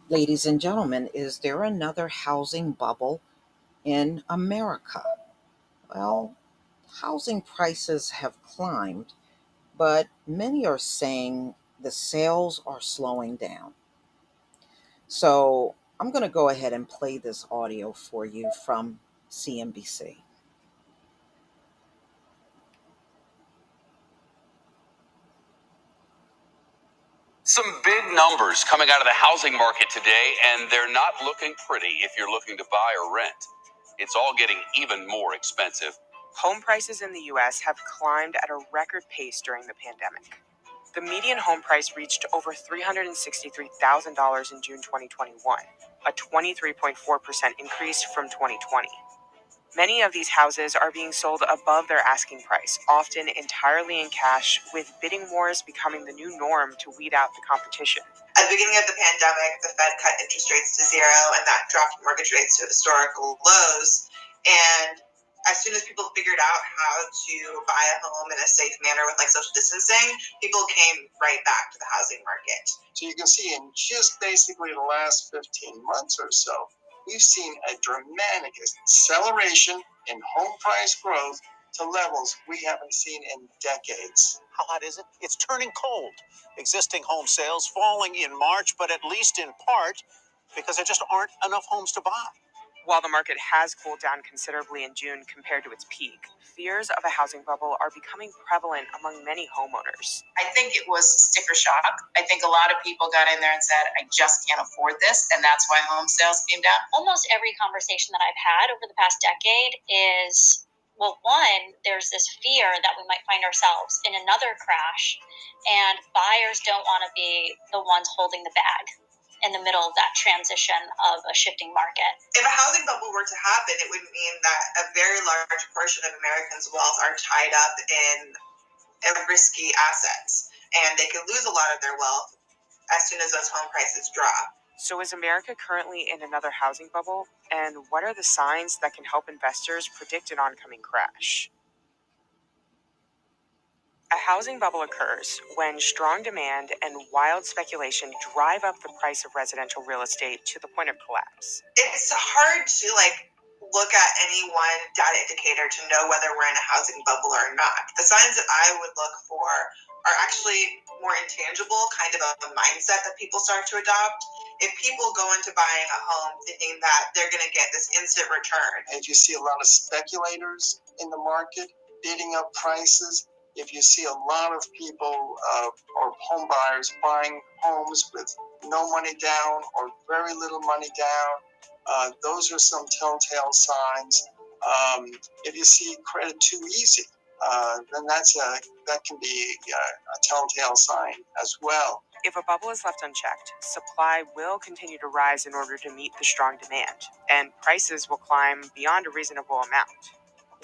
Ladies and gentlemen, is there another housing bubble in America? Well, housing prices have climbed, but many are saying the sales are slowing down. So I'm going to go ahead and play this audio for you from CNBC. Some big numbers coming out of the housing market today, and they're not looking pretty if you're looking to buy or rent. It's all getting even more expensive. Home prices in the U.S. have climbed at a record pace during the pandemic. The median home price reached over $363,000 in June 2021, a 23.4% increase from 2020. Many of these houses are being sold above their asking price, often entirely in cash, with bidding wars becoming the new norm to weed out the competition. At the beginning of the pandemic, the Fed cut interest rates to zero, and that dropped mortgage rates to historical lows. And as soon as people figured out how to buy a home in a safe manner with social distancing, people came right back to the housing market. So you can see in just basically the last 15 months or so, we've seen a dramatic acceleration in home price growth to levels we haven't seen in decades. How hot is it? It's turning cold. Existing home sales falling in March, but at least in part because there just aren't enough homes to buy. While the market has cooled down considerably in June compared to its peak, fears of a housing bubble are becoming prevalent among many homeowners. I think it was sticker shock. I think a lot of people got in there and said, I just can't afford this, and that's why home sales came down. Almost every conversation that I've had over the past decade is, well, one, there's this fear that we might find ourselves in another crash, and buyers don't want to be the ones holding the bag in the middle of that transition of a shifting market. If a housing bubble were to happen, it would mean that a very large portion of Americans' wealth are tied up in risky assets, and they could lose a lot of their wealth as soon as those home prices drop. So is America currently in another housing bubble? And what are the signs that can help investors predict an oncoming crash? A housing bubble occurs when strong demand and wild speculation drive up the price of residential real estate to the point of collapse. It's hard to look at any one data indicator to know whether we're in a housing bubble or not. The signs that I would look for are actually more intangible, kind of a mindset that people start to adopt. If people go into buying a home thinking that they're going to get this instant return, and you see a lot of speculators in the market bidding up prices, if you see a lot of people or home buyers buying homes with no money down or very little money down, those are some telltale signs. If you see credit too easy, then that can be a telltale sign as well. If a bubble is left unchecked, supply will continue to rise in order to meet the strong demand, and prices will climb beyond a reasonable amount.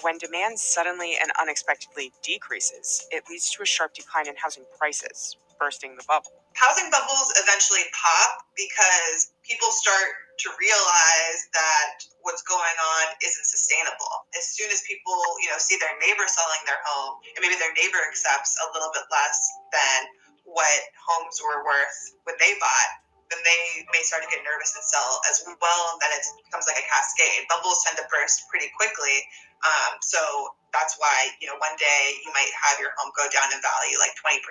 When demand suddenly and unexpectedly decreases, it leads to a sharp decline in housing prices, bursting the bubble. Housing bubbles eventually pop because people start to realize that what's going on isn't sustainable. As soon as people, see their neighbor selling their home, and maybe their neighbor accepts a little bit less than what homes were worth when they bought, then they may start to get nervous and sell as well, and then it becomes like a cascade. Bubbles tend to burst pretty quickly. So that's why, one day you might have your home go down in value like 20%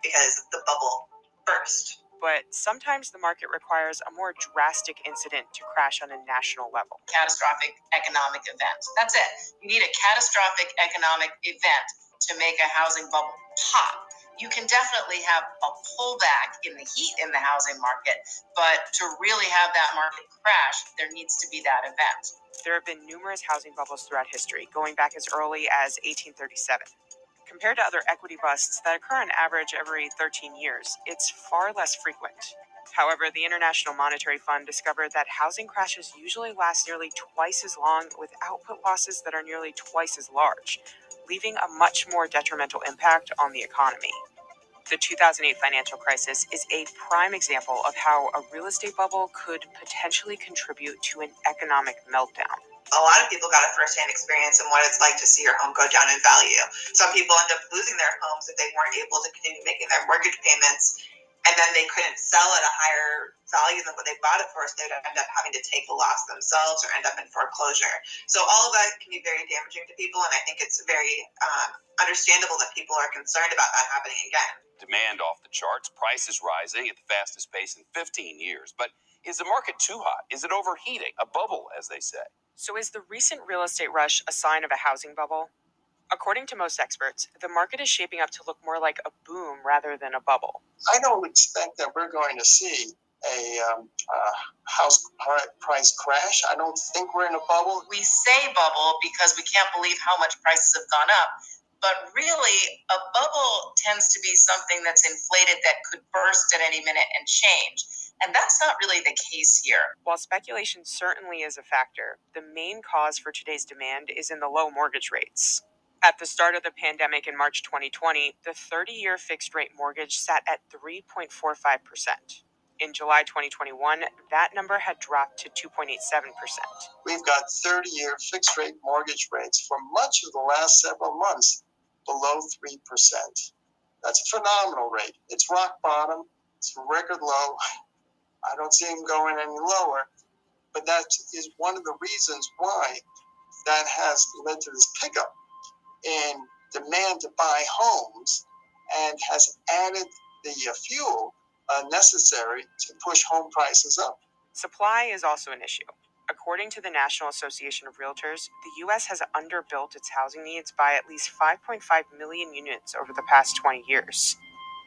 because the bubble burst. But sometimes the market requires a more drastic incident to crash on a national level. Catastrophic economic event. That's it. You need a catastrophic economic event to make a housing bubble pop. You can definitely have a pullback in the heat in the housing market, but to really have that market crash, there needs to be that event. There have been numerous housing bubbles throughout history, going back as early as 1837. Compared to other equity busts that occur on average every 13 years, it's far less frequent. However, the International Monetary Fund discovered that housing crashes usually last nearly twice as long, with output losses that are nearly twice as large, leaving a much more detrimental impact on the economy. The 2008 financial crisis is a prime example of how a real estate bubble could potentially contribute to an economic meltdown. A lot of people got a firsthand experience in what it's like to see your home go down in value. Some people end up losing their homes if they weren't able to continue making their mortgage payments. and then they couldn't sell at a higher value than what they bought it for, so they'd end up having to take the loss themselves or end up in foreclosure. So all of that can be very damaging to people, and I think it's very understandable that people are concerned about that happening again. Demand off the charts, prices rising at the fastest pace in 15 years. But is the market too hot? Is it overheating? A bubble, as they say. So is the recent real estate rush a sign of a housing bubble? According to most experts, the market is shaping up to look more like a boom rather than a bubble. I don't expect that we're going to see a house price crash. I don't think we're in a bubble. We say bubble because we can't believe how much prices have gone up. But really, a bubble tends to be something that's inflated that could burst at any minute and change. And that's not really the case here. While speculation certainly is a factor, the main cause for today's demand is in the low mortgage rates. At the start of the pandemic in March 2020, the 30-year fixed-rate mortgage sat at 3.45%. In July 2021, that number had dropped to 2.87%. We've got 30-year fixed-rate mortgage rates for much of the last several months below 3%. That's a phenomenal rate. It's rock bottom. It's record low. I don't see them going any lower, but that is one of the reasons why that has led to this pickup in demand to buy homes and has added the fuel necessary to push home prices up. Supply is also an issue. According to the National Association of Realtors, the U.S. has underbuilt its housing needs by at least 5.5 million units over the past 20 years.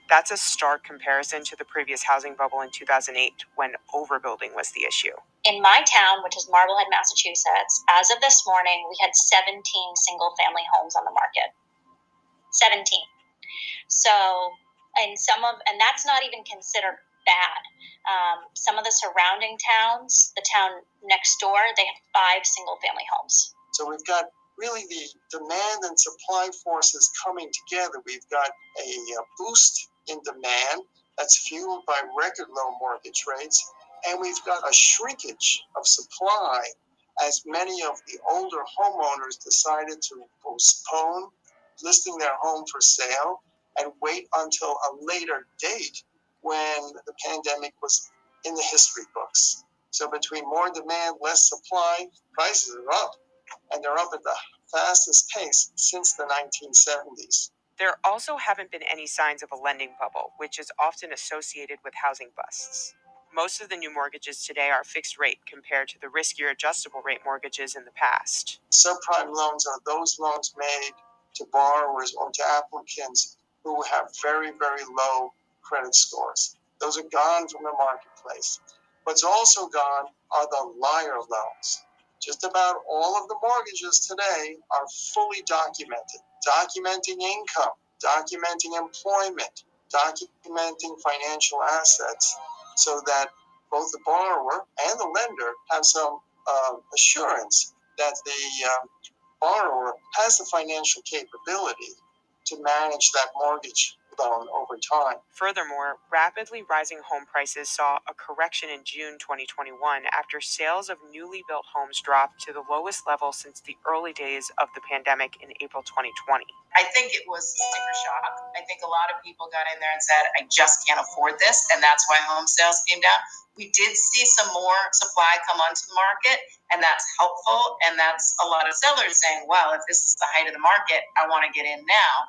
That's a stark comparison to the previous housing bubble in 2008, when overbuilding was the issue. In my town, which is Marblehead, Massachusetts, as of this morning, we had 17 single-family homes on the market. 17. So, and that's not even considered bad. Some of the surrounding towns, the town next door, they have 5 single-family homes. So we've got really the demand and supply forces coming together. We've got a boost in demand that's fueled by record low mortgage rates, and we've got a shrinkage of supply as many of the older homeowners decided to postpone listing their home for sale and wait until a later date when the pandemic was in the history books. So between more demand, less supply, prices are up, and they're up at the fastest pace since the 1970s. There also haven't been any signs of a lending bubble, which is often associated with housing busts. Most of the new mortgages today are fixed rate compared to the riskier adjustable rate mortgages in the past. Subprime loans are those loans made to borrowers or to applicants who have very, very low credit scores. Those are gone from the marketplace. What's also gone are the liar loans. Just about all of the mortgages today are fully documented, documenting income, documenting employment, documenting financial assets, so that both the borrower and the lender have some assurance that the borrower has the financial capability to manage that mortgage loan over time. Furthermore, rapidly rising home prices saw a correction in June 2021 after sales of newly built homes dropped to the lowest level since the early days of the pandemic in April 2020. I think it was sticker shock. I think a lot of people got in there and said, I just can't afford this, and that's why home sales came down. We did see some more supply come onto the market, and that's helpful, and that's a lot of sellers saying, well, if this is the height of the market, I want to get in now.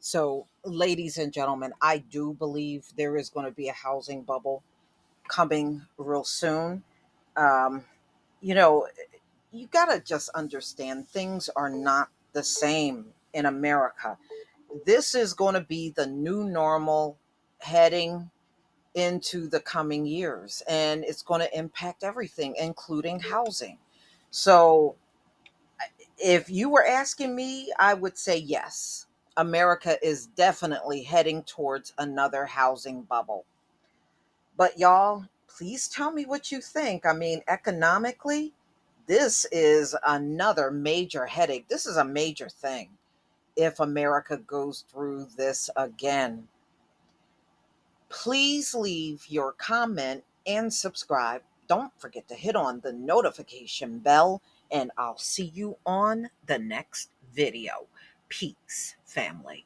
So, ladies and gentlemen, I do believe there is going to be a housing bubble coming real soon. Um, you know, you got to just understand things are not the same in America. This is going to be the new normal heading into the coming years, and it's going to impact everything, including housing. So, if you were asking me, I would say yes. America is definitely heading towards another housing bubble. But y'all, please tell me what you think. I mean, economically, this is another major headache. This is a major thing if America goes through this again. Please leave your comment and subscribe. Don't forget to hit on the notification bell, and I'll see you on the next video. Peace, family.